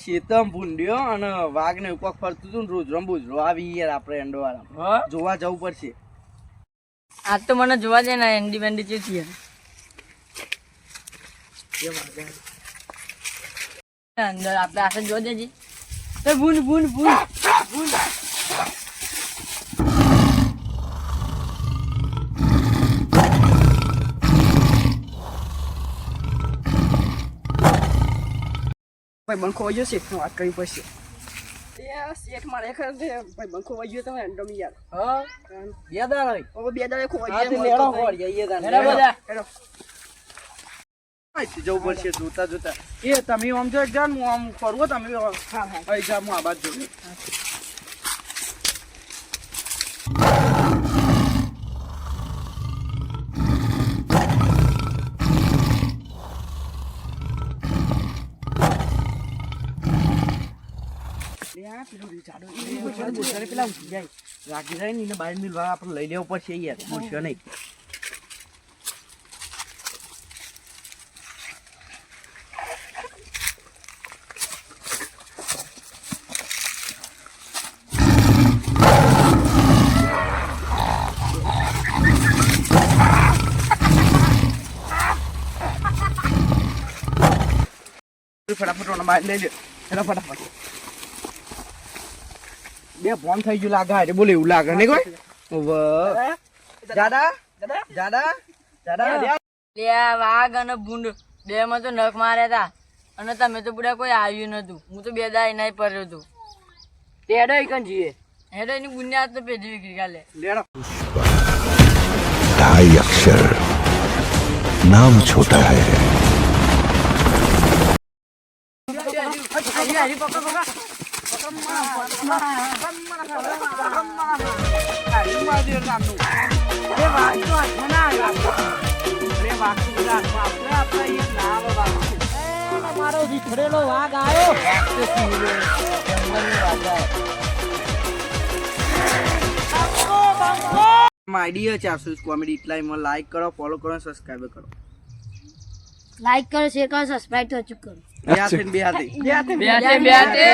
શેતમ ભૂંડ્યો અને વાઘ ને ઉપર ફરતું હતું રોજ રંબુજ આવી યાર આપણે એન્ડોવાળા જોવા જવું પડશે. આજ તો મને જોવા જાય ને એન્ડી બેન્ડી ચેતી અંદર આપણે આશે જોવા દેજે. ભૂંડ ભૂંડ ભૂંડ ભૂંડ ભાઈ બંખો વાગ્યો શેઠ વાત કરવી પડશે. શેઠ મારે ભાઈ બંખો વાગ્યો તમે એન્ડમ યાર. હા બે દાડા બે દાડે જવું પડશે જોતા જોતા. એ તમે આમ જો જાન હું આમ ફરવો તમે જા હું આ બાજુ જોઉં. પેલા જાય રાખી જાય ને બાર મિલ આપણે લઈ લેવું પડશે યાર મૂર્છો નહીં. ફટાફટ બહાર લઈ લે ફટાફટ. બે ફોન થઈ ગયું લાગે અરે બોલે એવું લાગે નહીં કોઈ દાદા દાદા દાદા વાઘ અને ભૂંડ બે માં તો નખ માર્યા હતા અને તમે તો બધા કોઈ આવ્યું નતું. હું તો બે દા એના પડ્યો હતો. તેડો કન જીએ હેડો એની બુનિયાદ તો પેઢી વિક્રી કાલે લેડો. 2 अक्षर नाम छोटा है. વિખરેલો વાઘ આવ્યો. આઈડિયા 400 કોમેડી એટલામાં લાઈક કરો ફોલો કરો સબસ્ક્રાઇબ કરો. લાઈક કરો શેર કરો સબસ્ક્રાઇબ તો અચૂક કરો. બે હાથે બે હાથે